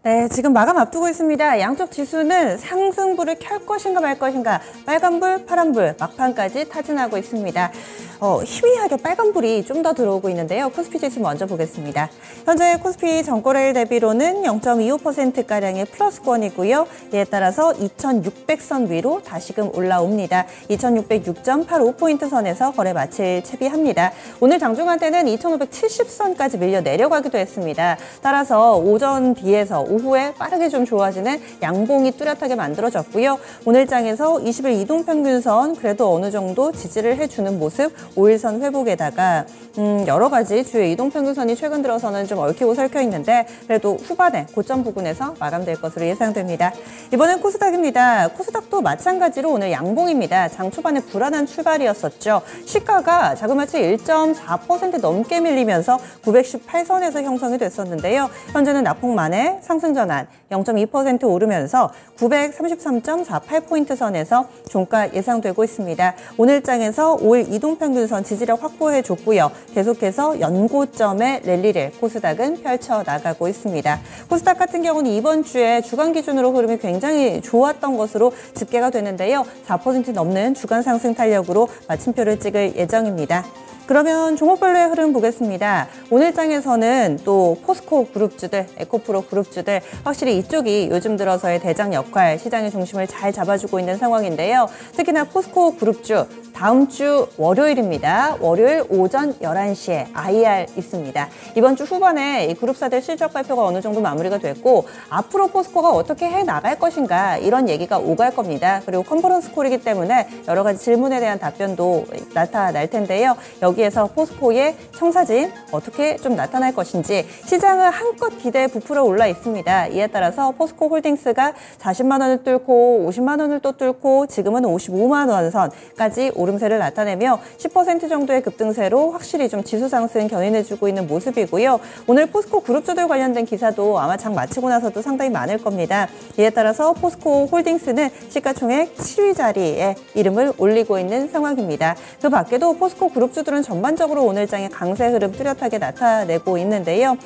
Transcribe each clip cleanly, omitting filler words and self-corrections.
네, 지금 마감 앞두고 있습니다. 양쪽 지수는 상승불을 켤 것인가 말 것인가, 빨간불, 파란불, 막판까지 타진하고 있습니다. 희미하게 빨간불이 좀 더 들어오고 있는데요. 코스피 지수 먼저 보겠습니다. 현재 코스피 전거래일 대비로는 0.25%가량의 플러스권이고요. 이에 따라서 2600선 위로 다시금 올라옵니다. 2606.85포인트 선에서 거래 마칠 채비합니다. 오늘 장중한테는 2570선까지 밀려 내려가기도 했습니다. 따라서 오전 비해서 오후에 빠르게 좀 좋아지는 양봉이 뚜렷하게 만들어졌고요. 오늘 장에서 20일 이동평균선 그래도 어느 정도 지지를 해주는 모습, 5일선 회복에다가 여러 가지 주요 이동평균선이 최근 들어서는 좀 얽히고 설켜 있는데 그래도 후반에 고점 부근에서 마감될 것으로 예상됩니다. 이번엔 코스닥입니다. 코스닥도 마찬가지로 오늘 양봉입니다. 장 초반에 불안한 출발이었었죠. 시가가 자그마치 1.4% 넘게 밀리면서 918선에서 형성이 됐었는데요. 현재는 낙폭 만에 상승 전환 0.2% 오르면서 933.48포인트 선에서 종가 예상되고 있습니다. 오늘 장에서 5일 이동평균선 지지력 확보해줬고요. 계속해서 연고점의 랠리를 코스닥은 펼쳐나가고 있습니다. 코스닥 같은 경우는 이번 주에 주간 기준으로 흐름이 굉장히 좋았던 것으로 집계가 되는데요. 4% 넘는 주간 상승 탄력으로 마침표를 찍을 예정입니다. 그러면 종목별로의 흐름 보겠습니다. 오늘 장에서는 또 포스코 그룹주들, 에코프로 그룹주들 확실히 이쪽이 요즘 들어서의 대장 역할, 시장의 중심을 잘 잡아주고 있는 상황인데요. 특히나 포스코 그룹주 다음 주 월요일입니다. 월요일 오전 11시에 IR 있습니다. 이번 주 후반에 이 그룹사들 실적 발표가 어느 정도 마무리가 됐고 앞으로 포스코가 어떻게 해나갈 것인가 이런 얘기가 오갈 겁니다. 그리고 컨퍼런스 콜이기 때문에 여러 가지 질문에 대한 답변도 나타날 텐데요. 여기에서 포스코의 청사진 어떻게 좀 나타날 것인지 시장은 한껏 기대에 부풀어 올라 있습니다. 이에 따라서 포스코 홀딩스가 40만 원을 뚫고 50만 원을 또 뚫고 지금은 55만 원 선까지 오름세를 나타내며 10% 정도의 급등세로 확실히 좀 지수 상승 견인해주고 있는 모습이고요. 오늘 포스코 그룹주들 관련된 기사도 아마 장 마치고 나서도 상당히 많을 겁니다. 이에 따라서 포스코 홀딩스는 시가총액 7위 자리에 이름을 올리고 있는 상황입니다. 그 밖에도 포스코 그룹주들은 전반적으로 오늘 장의 강세 흐름 뚜렷하게 나타내고 있는데요.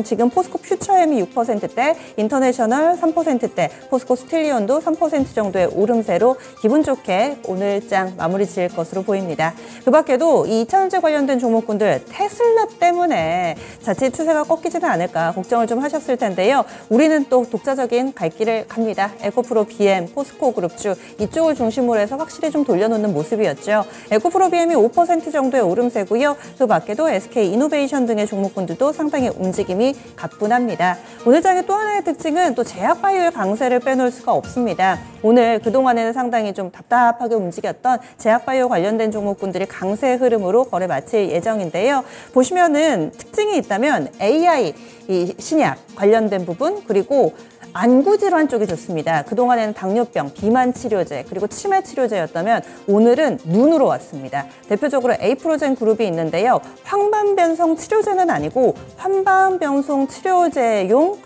지금 포스코 퓨처엠이 6%대, 인터내셔널 3%대, 포스코 스틸리온도 3% 정도의 오름세로 기분 좋게 오늘 장 마무리 지을 것으로 보입니다. 그 밖에도 이 2차전지 관련된 종목군들 테슬라 때문에 자칫 추세가 꺾이지는 않을까 걱정을 좀 하셨을 텐데요. 우리는 또 독자적인 갈 길을 갑니다. 에코프로 BM, 포스코 그룹주 이쪽을 중심으로 해서 확실히 좀 돌려놓는 모습이었죠. 에코프로 BM이 5% 정도의 오름세고요. 그 밖에도 SK 이노베이션 등의 종목군들도 상당히 움직임이 가뿐합니다. 오늘 장의 또 하나의 특징은 또 제약바이오의 강세를 빼놓을 수가 없습니다. 오늘 그동안에는 상당히 좀 답답하게 움직였던 제약바이오 관련된 종목군들이 강세 흐름으로 거래 마칠 예정인데요. 보시면은 특징이 있다면 AI 이 신약 관련된 부분 그리고 안구질환 쪽이 좋습니다. 그동안에는 당뇨병, 비만 치료제, 그리고 치매 치료제였다면 오늘은 눈으로 왔습니다. 대표적으로 에이프로젠 그룹이 있는데요. 황반변성 치료제는 아니고 황반변성 치료제용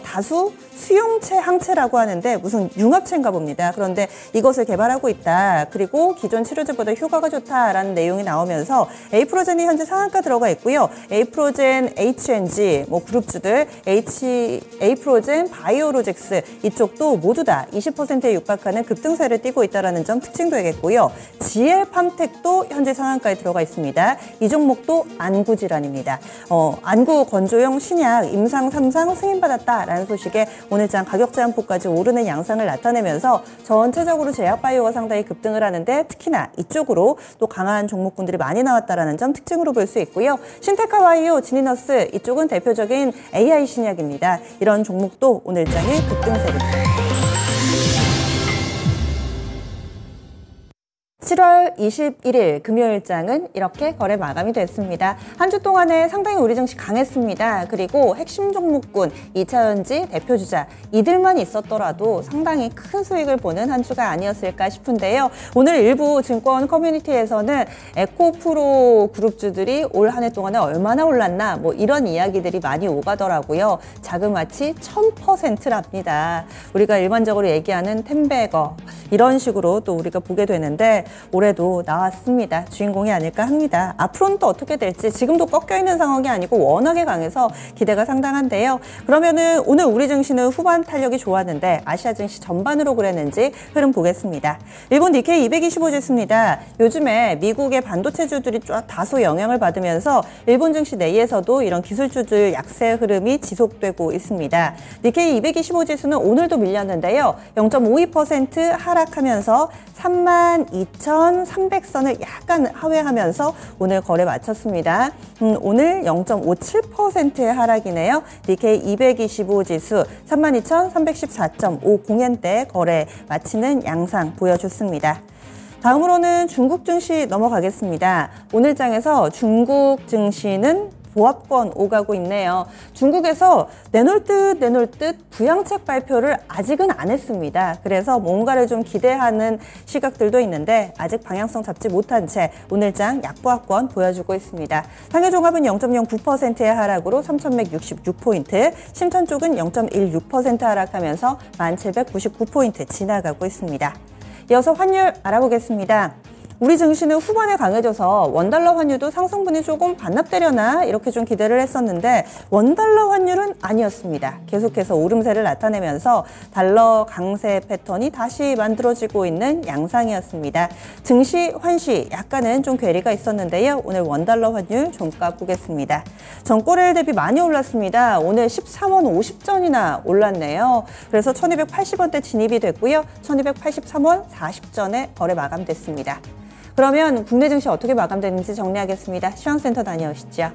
다수 수용체 항체라고 하는데 무슨 융합체인가 봅니다. 그런데 이것을 개발하고 있다. 그리고 기존 치료제보다 효과가 좋다라는 내용이 나오면서 에이프로젠이 현재 상한가 들어가 있고요. 에이프로젠 HNG 그룹주들 에이프로젠 바이오로직스 이쪽도 모두 다 20%에 육박하는 급등세를 띠고 있다는 점 특징도 되겠고요. GL팜텍도 현재 상한가에 들어가 있습니다. 이 종목도 안구 질환입니다. 안구 건조용 신약 임상 3상 승인받았다라는 소식에 오늘 장 가격 제한폭까지 오르는 양상을 나타내면서 전체적으로 제약바이오가 상당히 급등을 하는데 특히나 이쪽으로 또 강한 종목군들이 많이 나왔다는 점 특징으로 볼 수 있고요. 신테카바이오, 지니너스 이쪽은 대표적인 AI 신약입니다. 이런 종목도 오늘 장의 급등세입니다. 7월 21일 금요일장은 이렇게 거래 마감이 됐습니다. 한 주 동안에 상당히 우리 증시 강했습니다. 그리고 핵심 종목군, 2차전지 대표주자 이들만 있었더라도 상당히 큰 수익을 보는 한 주가 아니었을까 싶은데요. 오늘 일부 증권 커뮤니티에서는 에코프로 그룹주들이 올 한 해 동안에 얼마나 올랐나 이런 이야기들이 많이 오가더라고요. 자그마치 1000%랍니다. 우리가 일반적으로 얘기하는 텐베거 이런 식으로 또 우리가 보게 되는데 올해도 나왔습니다. 주인공이 아닐까 합니다. 앞으로는 또 어떻게 될지 지금도 꺾여 있는 상황이 아니고 워낙에 강해서 기대가 상당한데요. 그러면은 오늘 우리 증시는 후반 탄력이 좋았는데 아시아 증시 전반으로 그랬는지 흐름 보겠습니다. 일본 니케이 225 지수입니다. 요즘에 미국의 반도체주들이 다소 영향을 받으면서 일본 증시 내에서도 이런 기술주들 약세 흐름이 지속되고 있습니다. 니케이 225 지수는 오늘도 밀렸는데요. 0.52% 하락하면서 32,300선을 약간 하회하면서 오늘 거래 마쳤습니다. 오늘 0.57%의 하락이네요. 니케이 225 지수 32,314.50엔대 거래 마치는 양상 보여줬습니다. 다음으로는 중국 증시 넘어가겠습니다. 오늘 장에서 중국 증시는 보합권 오가고 있네요. 중국에서 내놓을 듯 부양책 발표를 아직은 안 했습니다. 그래서 뭔가를 좀 기대하는 시각들도 있는데 아직 방향성 잡지 못한 채 오늘장 약보합권 보여주고 있습니다. 상해 종합은 0.09%의 하락으로 3,166포인트, 심천 쪽은 0.16% 하락하면서 1,799포인트 지나가고 있습니다. 이어서 환율 알아보겠습니다. 우리 증시는 후반에 강해져서 원달러 환율도 상승분이 조금 반납되려나 이렇게 좀 기대를 했었는데 원달러 환율은 아니었습니다. 계속해서 오름세를 나타내면서 달러 강세 패턴이 다시 만들어지고 있는 양상이었습니다. 증시, 환시 약간은 좀 괴리가 있었는데요. 오늘 원달러 환율 종가 보겠습니다. 전고래일 대비 많이 올랐습니다. 오늘 13원 50전이나 올랐네요. 그래서 1280원대 진입이 됐고요. 1283원 40전에 거래 마감됐습니다. 그러면 국내 증시 어떻게 마감되는지 정리하겠습니다. 시황센터 다녀오시죠.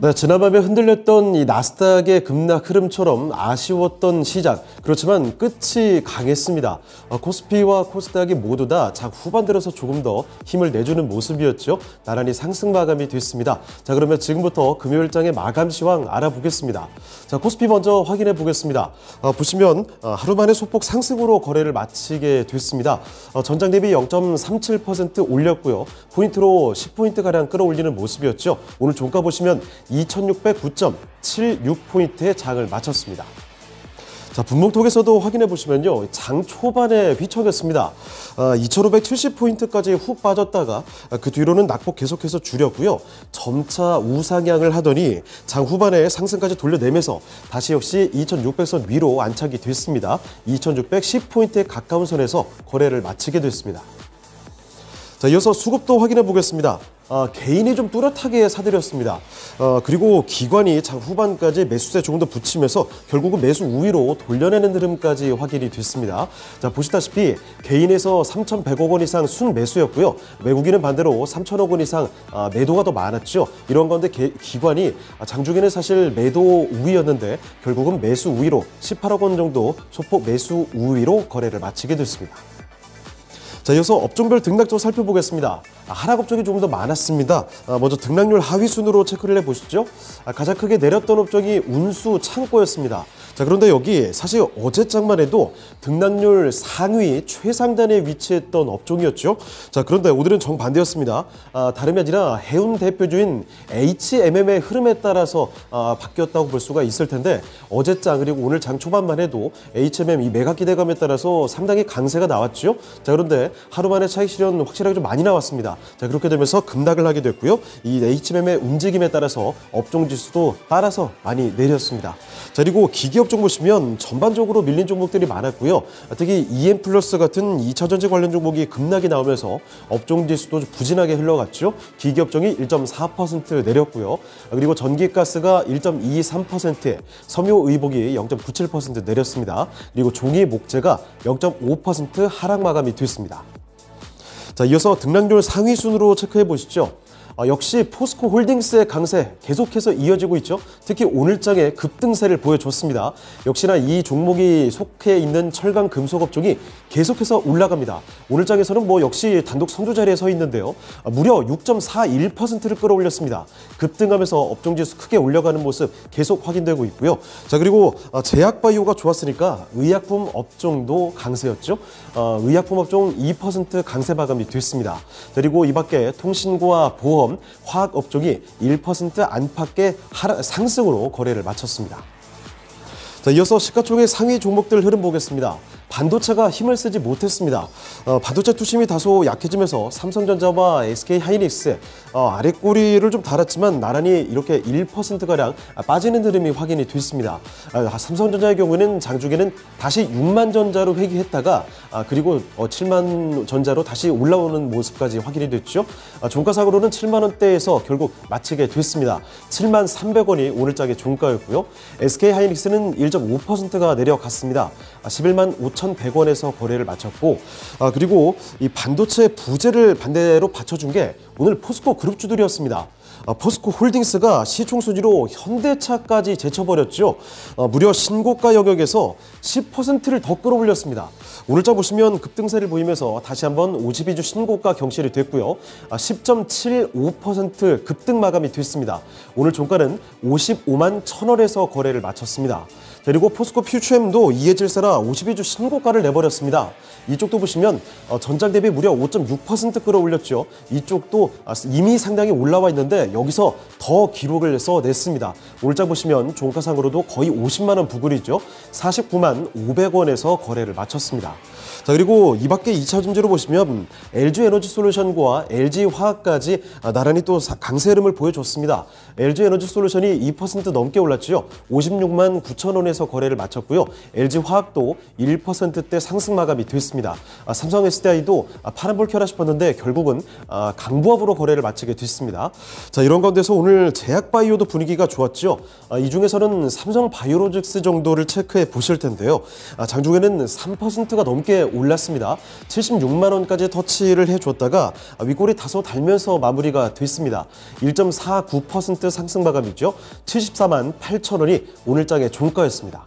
네, 지난밤에 흔들렸던 이 나스닥의 급락 흐름처럼 아쉬웠던 시장. 그렇지만 끝이 강했습니다. 코스피와 코스닥이 모두 다 장 후반 들어서 조금 더 힘을 내주는 모습이었죠. 나란히 상승 마감이 됐습니다. 자, 그러면 지금부터 금요일장의 마감 시황 알아보겠습니다. 자, 코스피 먼저 확인해 보겠습니다. 보시면 하루 만에 소폭 상승으로 거래를 마치게 됐습니다. 전장 대비 0.37% 올렸고요. 포인트로 10포인트가량 끌어올리는 모습이었죠. 오늘 종가 보시면 2,609.76포인트의 장을 마쳤습니다. 자, 분봉톡에서도 확인해 보시면요. 장 초반에 휘청였습니다. 2,570포인트까지 훅 빠졌다가 그 뒤로는 낙폭 계속해서 줄였고요. 점차 우상향을 하더니 장 후반에 상승까지 돌려내면서 다시 역시 2,600선 위로 안착이 됐습니다. 2,610포인트에 가까운 선에서 거래를 마치게 됐습니다. 자, 이어서 수급도 확인해 보겠습니다. 개인이 좀 뚜렷하게 사들였습니다. 그리고 기관이 장 후반까지 매수세 조금 더 붙이면서 결국은 매수 우위로 돌려내는 흐름까지 확인이 됐습니다. 자, 보시다시피 개인에서 3,100억 원 이상 순매수였고요. 외국인은 반대로 3,000억 원 이상 매도가 더 많았죠. 이런 가운데 기관이 장중에는 사실 매도 우위였는데 결국은 매수 우위로 18억 원 정도 소폭 매수 우위로 거래를 마치게 됐습니다. 자, 이어서 업종별 등락조 살펴보겠습니다. 하락 업종이 조금 더 많았습니다. 먼저 등락률 하위 순으로 체크를 해보시죠. 가장 크게 내렸던 업종이 운수, 창고였습니다. 자, 그런데 여기 사실 어제장만 해도 등락률 상위 최상단에 위치했던 업종이었죠. 자, 그런데 오늘은 정반대였습니다. 다름이 아니라 해운 대표주인 HMM의 흐름에 따라서 바뀌었다고 볼 수가 있을 텐데 어제장 그리고 오늘 장 초반만 해도 HMM 이 매각 기대감에 따라서 상당히 강세가 나왔죠. 자, 그런데 하루 만에 차익 실현 확실하게 좀 많이 나왔습니다. 자, 그렇게 되면서 급락을 하게 됐고요. 이 HMM의 움직임에 따라서 업종 지수도 따라서 많이 내렸습니다. 자, 그리고 기기업종 보시면 전반적으로 밀린 종목들이 많았고요. 특히 EM플러스 같은 2차전지 관련 종목이 급락이 나오면서 업종 지수도 부진하게 흘러갔죠. 기기업종이 1.4% 내렸고요. 그리고 전기가스가 1.23%, 섬유의복이 0.97% 내렸습니다. 그리고 종이 목재가 0.5% 하락 마감이 됐습니다. 자, 이어서 등락률 상위 순으로 체크해 보시죠. 역시 포스코 홀딩스의 강세 계속해서 이어지고 있죠. 특히 오늘장에 급등세를 보여줬습니다. 역시나 이 종목이 속해 있는 철강 금속 업종이 계속해서 올라갑니다. 오늘장에서는 역시 단독 선두 자리에 서 있는데요. 무려 6.41%를 끌어올렸습니다. 급등하면서 업종지수 크게 올려가는 모습 계속 확인되고 있고요. 자, 그리고 제약바이오가 좋았으니까 의약품 업종도 강세였죠. 의약품 업종 2% 강세 마감이 됐습니다. 그리고 이 밖에 통신과 보험, 화학 업종이 1% 안팎의 상승으로 거래를 마쳤습니다. 자, 이어서 시가총액 상위 종목들 흐름 보겠습니다. 반도체가 힘을 쓰지 못했습니다. 반도체 투심이 다소 약해지면서 삼성전자와 SK하이닉스 아랫꼬리를 좀 달았지만 나란히 이렇게 1%가량 빠지는 흐름이 확인이 됐습니다. 삼성전자의 경우에는 장중에는 다시 6만 전자로 회귀했다가 그리고 7만 전자로 다시 올라오는 모습까지 확인이 됐죠. 종가상으로는 7만 원대에서 결국 마치게 됐습니다. 7만 300원이 오늘장의 종가였고요. SK하이닉스는 1.5%가 내려갔습니다. 11만 5,100원에서 거래를 마쳤고, 그리고 이 반도체 부재를 반대로 받쳐준 게 오늘 포스코 그룹주들이었습니다. 포스코 홀딩스가 시총 순위로 현대차까지 제쳐버렸죠. 무려 신고가 영역에서 10%를 더 끌어올렸습니다. 오늘장 보시면 급등세를 보이면서 다시 한번 52주 신고가 경신이 됐고요. 10.75% 급등 마감이 됐습니다. 오늘 종가는 55만 1,000원에서 거래를 마쳤습니다. 그리고 포스코 퓨처엠도 이해 질세라 52주 신고가를 내버렸습니다. 이쪽도 보시면 전장 대비 무려 5.6% 끌어올렸죠. 이쪽도 이미 상당히 올라와 있는데 여기서 더 기록을 써냈습니다. 오늘장 보시면 종가상으로도 거의 50만 원 부근이죠. 49만 500원에서 거래를 마쳤습니다. 자, 그리고 이 밖에 2차 전지로 보시면 LG에너지솔루션과 LG화학까지 나란히 또 강세 흐름을 보여줬습니다. LG에너지솔루션이 2% 넘게 올랐죠. 56만 9천 원에서 거래를 마쳤고요. LG화학도 1%대 상승 마감이 됐습니다. 삼성 SDI도 파란불 켜라 싶었는데 결국은 강보합으로 거래를 마치게 됐습니다. 자, 이런 가운데서 오늘 제약바이오도 분위기가 좋았죠. 이 중에서는 삼성바이오로직스 정도를 체크해 보실 텐데요. 장중에는 3%가 넘게 올랐습니다. 76만 원까지 터치를 해줬다가 윗골이 다소 달면서 마무리가 됐습니다. 1.49% 상승 마감이죠. 74만 8천 원이 오늘장의 종가였습니다.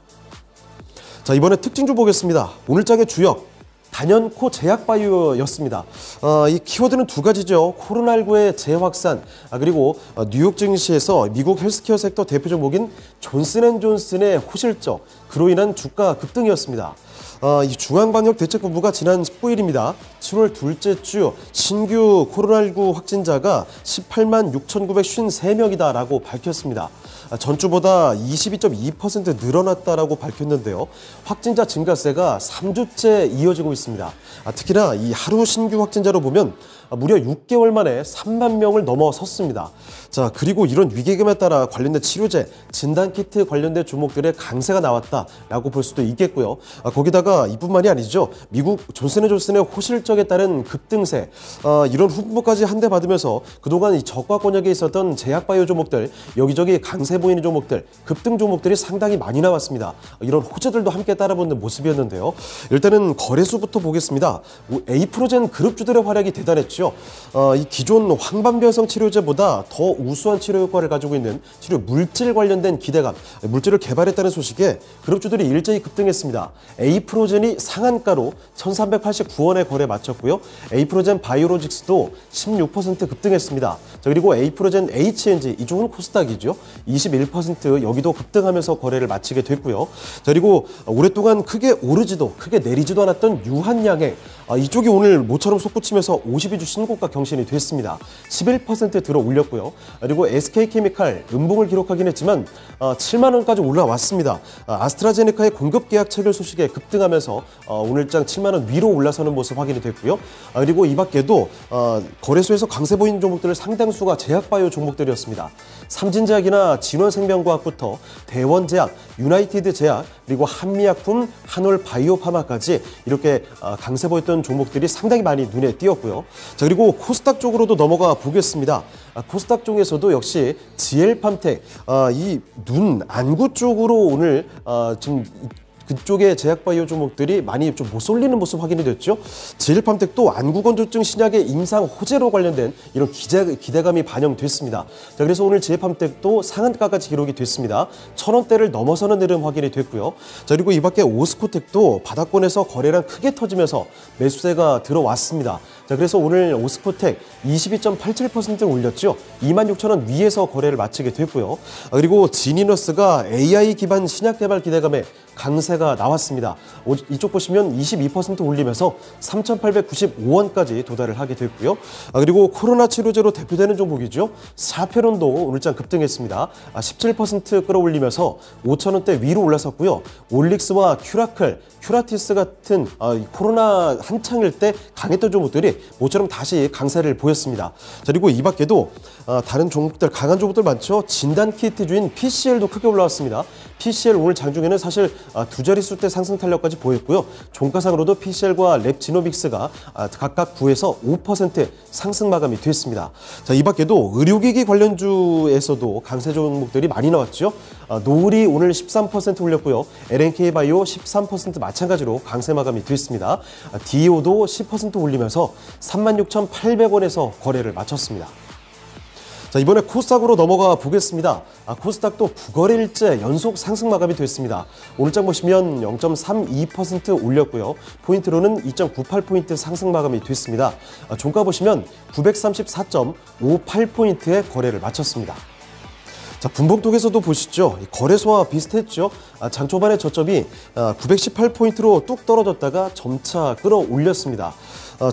자, 이번에 특징주 보겠습니다. 오늘장의 주역 단연코 제약바이오였습니다. 이 키워드는 두 가지죠. 코로나19의 재확산, 그리고 뉴욕 증시에서 미국 헬스케어 섹터 대표 종목인 존슨앤존슨의 호실적, 그로 인한 주가 급등이었습니다. 이 중앙방역대책본부가 지난 19일입니다. 7월 둘째 주 신규 코로나19 확진자가 18만 6,953명이다라고 밝혔습니다. 전주보다 22.2% 늘어났다라고 밝혔는데요. 확진자 증가세가 3주째 이어지고 있습니다. 특히나 이 하루 신규 확진자로 보면 무려 6개월 만에 3만 명을 넘어섰습니다. 자, 그리고 이런 위기감에 따라 관련된 치료제, 진단키트 관련된 종목들의 강세가 나왔다라고 볼 수도 있겠고요. 거기다가 이뿐만이 아니죠. 미국 존슨앤존슨의 호실적에 따른 급등세, 이런 후보까지 한 대 받으면서 그동안 이 저가 권역에 있었던 제약바이오 종목들, 여기저기 강세 보이는 종목들, 급등 종목들이 상당히 많이 나왔습니다. 이런 호재들도 함께 따라붙는 모습이었는데요. 일단은 거래수부터 보겠습니다. 에이프로젠 그룹주들의 활약이 대단했죠. 이 기존 황반변성 치료제보다 더 우수한 치료 효과를 가지고 있는 치료 물질 관련된 기대감, 물질을 개발했다는 소식에 그룹주들이 일제히 급등했습니다. 에이프로젠이 상한가로 1,389원에 거래 마쳤고요. 에이프로젠 바이오로직스도 16% 급등했습니다. 자, 그리고 에이프로젠 HNG, 이쪽은 코스닥이죠. 21% 여기도 급등하면서 거래를 마치게 됐고요. 자, 그리고 오랫동안 크게 오르지도 크게 내리지도 않았던 유한양행, 이쪽이 오늘 모처럼 솟구치면서 52주 신고가 경신이 됐습니다. 11% 들어 올렸고요. 그리고 SK케미칼 음봉을 기록하긴 했지만 7만 원까지 올라왔습니다. 아스트라제네카의 공급 계약 체결 소식에 급등하면서 오늘장 7만 원 위로 올라서는 모습 확인이 됐고요. 그리고 이 밖에도 거래소에서 강세 보이는 종목들 상당수가 제약바이오 종목들이었습니다. 삼진제약이나 진원생명과학부터 대원제약, 유나이티드제약, 그리고 한미약품, 한올바이오파마까지 이렇게 강세 보였던 종목들이 상당히 많이 눈에 띄었고요. 자, 그리고 코스닥 쪽으로도 넘어가 보겠습니다. 코스닥 쪽에서도 역시 GL팜텍, 이 눈 안구 쪽으로 오늘 지금 그쪽의 제약바이오 종목들이 많이 좀 못 쏠리는 모습 확인이 됐죠. GL팜텍도 안구건조증 신약의 임상 호재로 관련된 이런 기대감이 반영됐습니다. 자, 그래서 오늘 GL팜텍도 상한가까지 기록이 됐습니다. 1,000원대를 넘어서는 흐름 확인이 됐고요. 자, 그리고 이 밖에 오스코텍도 바닥권에서 거래량 크게 터지면서 매수세가 들어왔습니다. 자, 그래서 오늘 오스코텍 22.87% 올렸죠. 26,000원 위에서 거래를 마치게 됐고요. 그리고 지니너스가 AI 기반 신약 개발 기대감에 강세가 나왔습니다. 이쪽 보시면 22% 올리면서 3,895원까지 도달을 하게 됐고요. 그리고 코로나 치료제로 대표되는 종목이죠. 사페론도 오늘장 급등했습니다. 17% 끌어올리면서 5,000원대 위로 올라섰고요. 올릭스와 큐라클, 큐라티스 같은 코로나 한창일 때 강했던 종목들이 모처럼 다시 강세를 보였습니다. 자, 그리고 이 밖에도 다른 종목들, 강한 종목들 많죠. 진단키트주인 PCL도 크게 올라왔습니다. PCL 오늘 장중에는 사실 두 자릿수대 상승 탄력까지 보였고요. 종가상으로도 PCL과 랩지노믹스가 각각 9에서 5% 상승 마감이 됐습니다. 자, 이 밖에도 의료기기 관련주에서도 강세 종목들이 많이 나왔죠. 노을이 오늘 13% 올렸고요. LNK바이오 13% 마찬가지로 강세 마감이 됐습니다. DO도 10% 올리면서 36,800원에서 거래를 마쳤습니다. 자, 이번에 코스닥으로 넘어가 보겠습니다. 코스닥도 9거래일째 연속 상승 마감이 됐습니다. 오늘장 보시면 0.32% 올렸고요. 포인트로는 2.98포인트 상승 마감이 됐습니다. 종가 보시면 934.58포인트의 거래를 마쳤습니다. 자, 분봉톡에서도 보시죠. 거래소와 비슷했죠. 장 초반에 저점이 918포인트로 뚝 떨어졌다가 점차 끌어올렸습니다.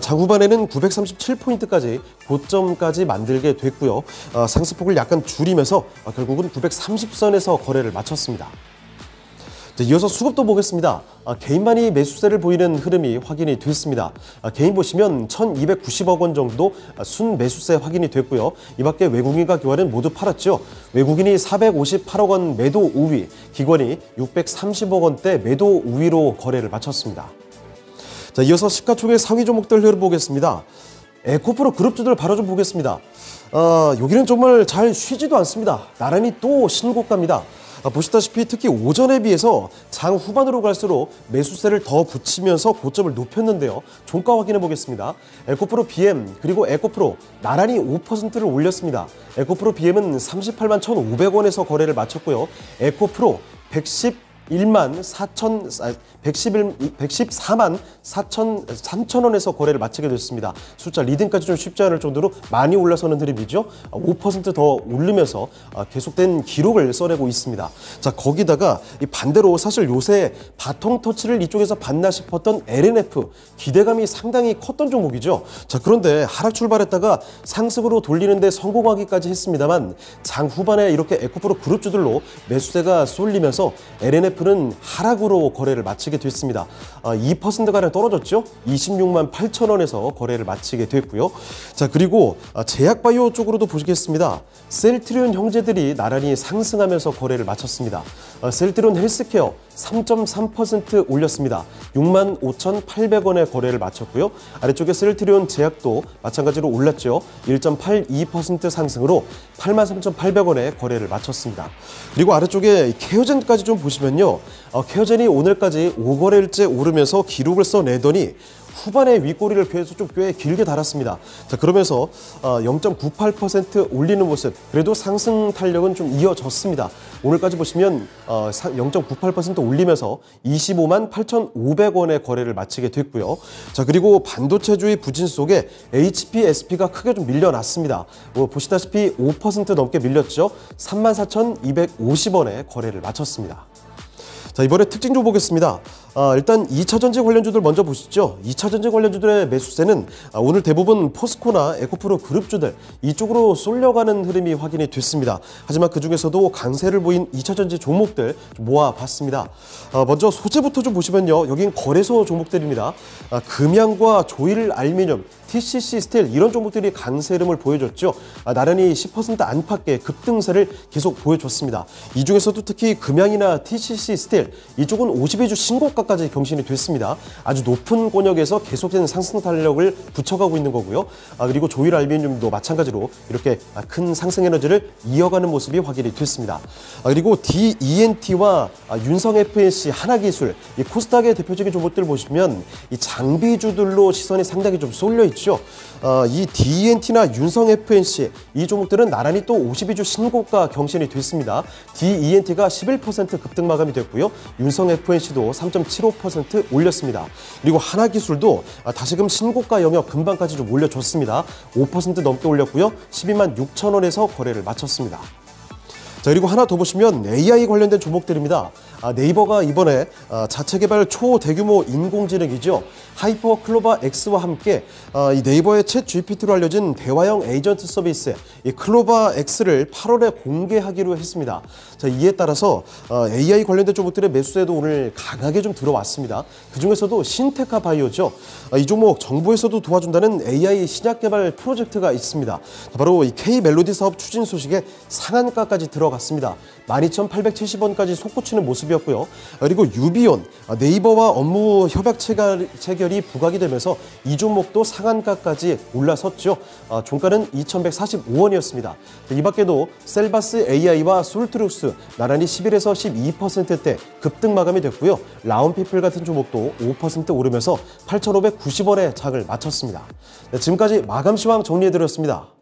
장 후반에는 937포인트까지 고점까지 만들게 됐고요. 상승폭을 약간 줄이면서 결국은 930선에서 거래를 마쳤습니다. 자, 이어서 수급도 보겠습니다. 개인만이 매수세를 보이는 흐름이 확인이 됐습니다. 개인 보시면 1,290억 원 정도 순 매수세 확인이 됐고요. 이 밖에 외국인과 기관은 모두 팔았죠. 외국인이 458억 원 매도 우위, 기관이 630억 원대 매도 우위로 거래를 마쳤습니다. 자, 이어서 시가총액 상위 종목들 흐름 보겠습니다. 에코프로 그룹주들 바로 좀 보겠습니다. 여기는 정말 잘 쉬지도 않습니다. 나란히 또 신고가입니다. 보시다시피 특히 오전에 비해서 장 후반으로 갈수록 매수세를 더 붙이면서 고점을 높였는데요. 종가 확인해 보겠습니다. 에코프로 BM 그리고 에코프로 나란히 5%를 올렸습니다. 에코프로 BM은 38만 1,500원에서 거래를 마쳤고요. 에코프로 114만 3천원에서 거래를 마치게 됐습니다. 숫자 리딩까지 좀 쉽지 않을 정도로 많이 올라서는 흐름이죠. 5% 더 오르면서 계속된 기록을 써내고 있습니다. 자, 거기다가 이 반대로 사실 요새 바통 터치를 이쪽에서 받나 싶었던 LNF 기대감이 상당히 컸던 종목이죠. 자, 그런데 하락 출발했다가 상승으로 돌리는데 성공하기까지 했습니다만 장 후반에 이렇게 에코프로 그룹주들로 매수세가 쏠리면서 LNF는 하락으로 거래를 마치게 됐습니다. 2%가량 떨어졌죠. 26만 8천원에서 거래를 마치게 됐고요. 자, 그리고 제약바이오 쪽으로도 보시겠습니다. 셀트리온 형제들이 나란히 상승하면서 거래를 마쳤습니다. 셀트리온 헬스케어 3.3% 올렸습니다. 6만 5,800원에 거래를 마쳤고요. 아래쪽에 셀트리온 제약도 마찬가지로 올랐죠. 1.82% 상승으로 83,800원에 거래를 마쳤습니다. 그리고 아래쪽에 케어젠까지 좀 보시면요. 케어젠이 오늘까지 5거래일째 오르면서 기록을 써내더니 후반에 윗꼬리를 계속 좀 꽤 길게 달았습니다. 자, 그러면서 0.98% 올리는 모습, 그래도 상승 탄력은 좀 이어졌습니다. 오늘까지 보시면 0.98% 올리면서 25만 8,500원의 거래를 마치게 됐고요. 자, 그리고 반도체주의 부진 속에 HPSP가 크게 좀 밀려났습니다. 보시다시피 5% 넘게 밀렸죠. 34,250원에 거래를 마쳤습니다. 자, 이번에 특징 좀 보겠습니다. 일단 2차전지 관련주들 먼저 보시죠. 2차전지 관련주들의 매수세는 오늘 대부분 포스코나 에코프로 그룹주들 이쪽으로 쏠려가는 흐름이 확인이 됐습니다. 하지만 그중에서도 강세를 보인 2차전지 종목들 모아봤습니다. 먼저 소재부터 좀 보시면요. 여긴 거래소 종목들입니다. 금양과 조일 알루미늄, TCC 스틸 이런 종목들이 강세 흐름을 보여줬죠. 나란히 10% 안팎의 급등세를 계속 보여줬습니다. 이 중에서도 특히 금양이나 TCC 스틸 이쪽은 52주 신고가까지 경신이 됐습니다. 아주 높은 권역에서 계속된 상승 탄력을 붙여가고 있는 거고요. 그리고 조일 알루미늄도 마찬가지로 이렇게 큰 상승 에너지를 이어가는 모습이 확인이 됐습니다. 그리고 DENT와 윤성 FNC, 하나기술, 이 코스닥의 대표적인 종목들 보시면 이 장비주들로 시선이 상당히 좀 쏠려 있죠. 보시죠. 이 DENT나 윤성FNC 이 종목들은 나란히 또 52주 신고가 경신이 됐습니다. DENT가 11% 급등 마감이 됐고요. 윤성FNC도 3.75% 올렸습니다. 그리고 하나기술도 다시금 신고가 영역 근방까지 좀 올려줬습니다. 5% 넘게 올렸고요. 12만 6천 원에서 거래를 마쳤습니다. 자, 그리고 하나 더 보시면 AI 관련된 종목들입니다. 네이버가 이번에 자체 개발 초대규모 인공지능이죠. 하이퍼 클로바 X와 함께 이 네이버의 챗 GPT로 알려진 대화형 에이전트 서비스 이 클로바 X를 8월에 공개하기로 했습니다. 자, 이에 따라서 AI 관련된 종목들의 매수세도 오늘 강하게 좀 들어왔습니다. 그중에서도 신테카 바이오죠. 이 종목 정부에서도 도와준다는 AI 신약 개발 프로젝트가 있습니다. 바로 이 K 멜로디 사업 추진 소식에 상한가까지 들어갔습니다. 12,870원까지 솟구치는 모습이었고요. 그리고 유비온, 네이버와 업무 협약 체결이 부각이 되면서 이 종목도 상한가까지 올라섰죠. 종가는 2,145원이었습니다. 이 밖에도 셀바스 AI와 솔트룩스 나란히 11에서 12%대 급등 마감이 됐고요. 라운피플 같은 종목도 5% 오르면서 8,590원에 장을 마쳤습니다. 네, 지금까지 마감 시황 정리해드렸습니다.